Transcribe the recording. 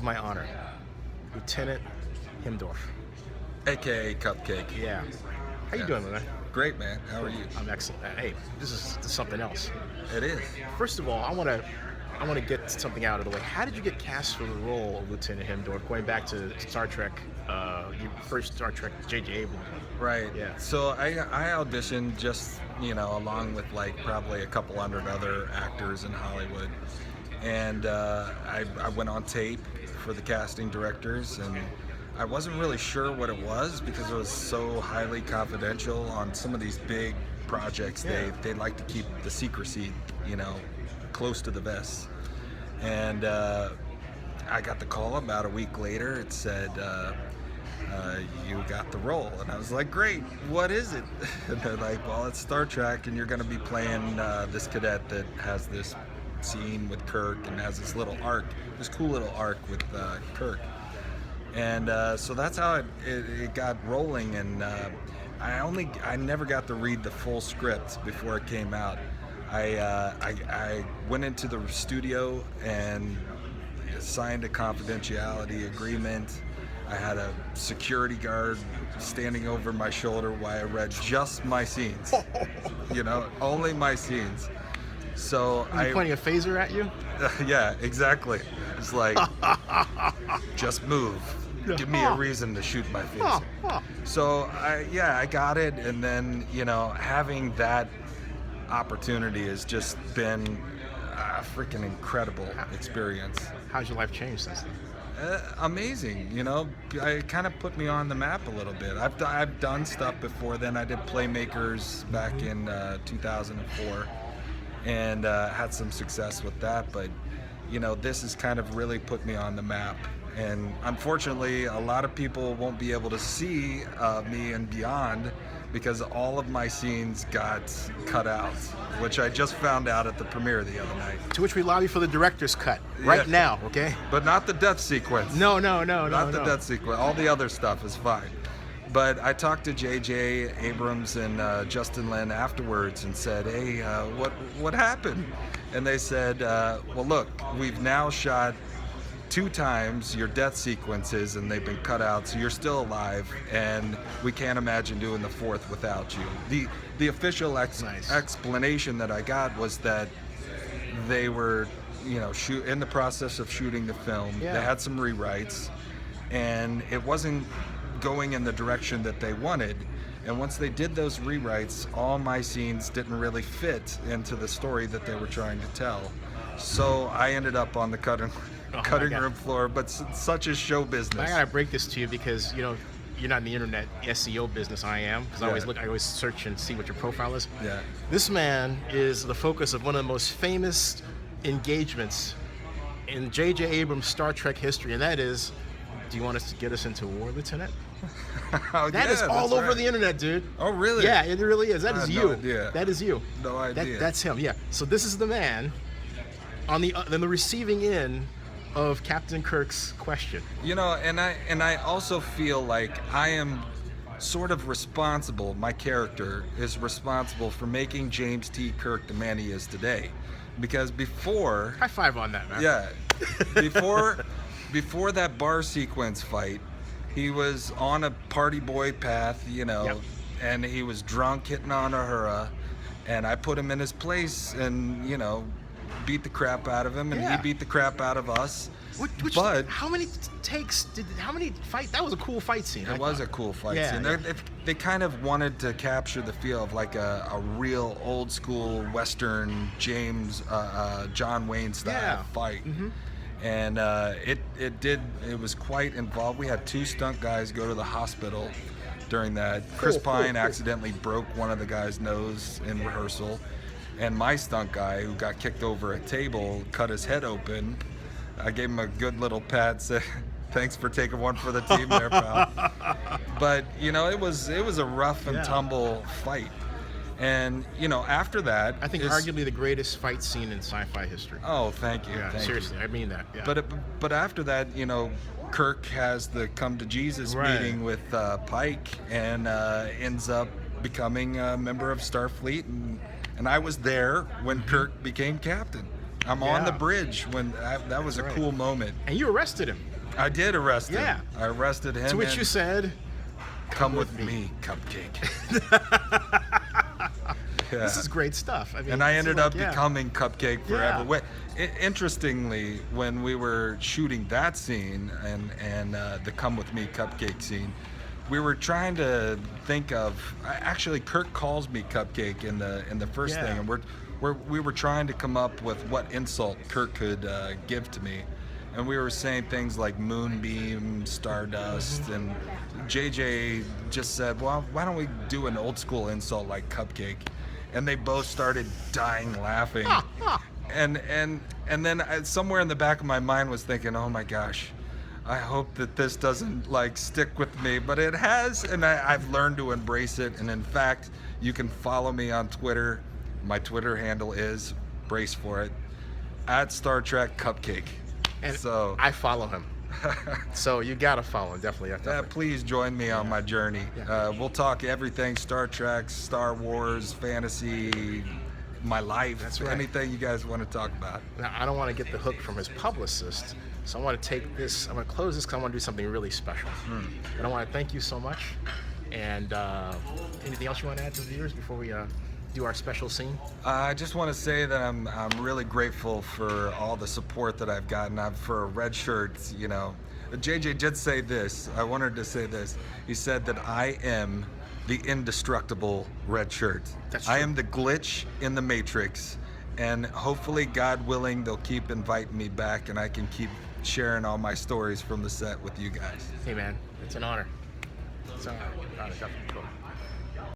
is my honor. Lieutenant Hendorff. AKA Cupcake. Yeah. How you doing, man? Great, man. How are you? I'm excellent. Hey, this is something else. It is. First of all, I want to get something out of the way. How did you get cast for the role of Lieutenant Hendorff? Going back to Star Trek, your first Star Trek, J.J. Abrams. Right. Yeah. So I auditioned just, along with like probably a couple hundred other actors in Hollywood. And I went on tape for the casting directors, and I wasn't really sure what it was because it was so highly confidential on some of these big projects. Yeah. They like to keep the secrecy, close to the vest. And I got the call about a week later. It said, you got the role. And I was like, great, what is it? And they're like, well, it's Star Trek, and you're going to be playing this cadet that has this scene with Kirk and has this little arc, this cool little arc with Kirk. And so that's how it got rolling. And I never got to read the full script before it came out. I went into the studio and signed a confidentiality agreement. I had a security guard standing over my shoulder while I read just my scenes. Only my scenes. So Are you pointing a phaser at you? Yeah, exactly. It's like, just move. Give me a reason to shoot my phaser. So I got it, and then having that opportunity has just been a freaking incredible experience. How's your life changed since then? Amazing. It kind of put me on the map a little bit. I've done stuff before then. I did Playmakers back in 2004 and had some success with that, but this has kind of really put me on the map. And unfortunately, a lot of people won't be able to see me and beyond because all of my scenes got cut out, which I just found out at the premiere the other night. To which we lobby for the director's cut right now, okay? But not the death sequence. No. Not the death sequence. All the other stuff is fine. But I talked to J.J. Abrams and Justin Lin afterwards and said, hey, what happened? And they said, well, look, we've now shot 2 times your death sequences and they've been cut out, so you're still alive, and we can't imagine doing the 4th without you. The official explanation that I got was that they were in the process of shooting the film. Yeah. They had some rewrites, and it wasn't going in the direction that they wanted. And once they did those rewrites, all my scenes didn't really fit into the story that they were trying to tell. So I ended up on the cutting room floor, but such is show business. I gotta break this to you because you're not in the internet SEO business. I am, because I always search and see what your profile is. Yeah. This man is the focus of one of the most famous engagements in J.J. Abrams' Star Trek history, and that is, do you want us to get us into war, Lieutenant? That is all over the internet, dude. Oh, really? Yeah, it really is. That is you. No idea. That is you. No idea. That's him. Yeah. So this is the man on the receiving end of Captain Kirk's question. And I also feel like I am sort of responsible. My character is responsible for making James T. Kirk the man he is today, because before high five on that, man. Yeah, before that bar sequence fight, he was on a party boy path, Yep. and he was drunk hitting on Uhura, and I put him in his place and beat the crap out of him, and he beat the crap out of us. But how many takes that was a cool fight scene. It was a cool fight scene. Yeah. They kind of wanted to capture the feel of like a real old school Western John Wayne style fight. Mm-hmm. And it was quite involved. We had 2 stunt guys go to the hospital during that. Chris Pine accidentally broke one of the guy's nose in rehearsal, and my stunt guy, who got kicked over a table, cut his head open. I gave him a good little pat, said, thanks for taking one for the team there, pal. But it was a rough and tumble fight. And after that, I think arguably the greatest fight scene in sci-fi history. Oh, thank you. Yeah, seriously, I mean that. Yeah. But after that, Kirk has the come to Jesus meeting with Pike, and ends up becoming a member of Starfleet, and I was there when Kirk became captain. I'm on the bridge when that was a cool moment. And you arrested him. I did arrest him. Yeah. I arrested him. To which and you said, "Come with me, Cupcake." Yeah. this is great stuff. I mean, And I this is ended like, up yeah. becoming Cupcake forever. Yeah. Interestingly, when we were shooting that scene and the "Come with Me, Cupcake" scene, we were trying to think of. Actually, Kirk calls me Cupcake in the first Yeah. thing, and we were trying to come up with what insult Kirk could give to me. And we were saying things like moonbeam, stardust, and JJ just said, "Well, why don't we do an old school insult like Cupcake?" And they both started dying laughing. And then somewhere in the back of my mind was thinking, "Oh my gosh, I hope that this doesn't like stick with me," but it has, and I've learned to embrace it. And in fact, you can follow me on Twitter. My Twitter handle is, brace for it, @StarTrekCupcake. And So I follow him. So you gotta follow him, definitely. please join me on my journey. Yeah. We'll talk everything Star Trek, Star Wars, fantasy, my life. That's right. Anything you guys want to talk about. Now, I don't want to get the hook from his publicist, so I want to take this. I'm gonna close this because I want to do something really special. And I want to thank you so much. And anything else you want to add to the viewers before we do our special scene? I just want to say that I'm really grateful for all the support that I've gotten. For red shirts, you know. JJ did say this. I wanted to say this. He said that I am the indestructible red shirt. That's I true. am the glitch in the Matrix, and hopefully, God willing, they'll keep inviting me back, and I can keep sharing all my stories from the set with you guys. Hey man, it's an honor. It's an honor. Definitely cool.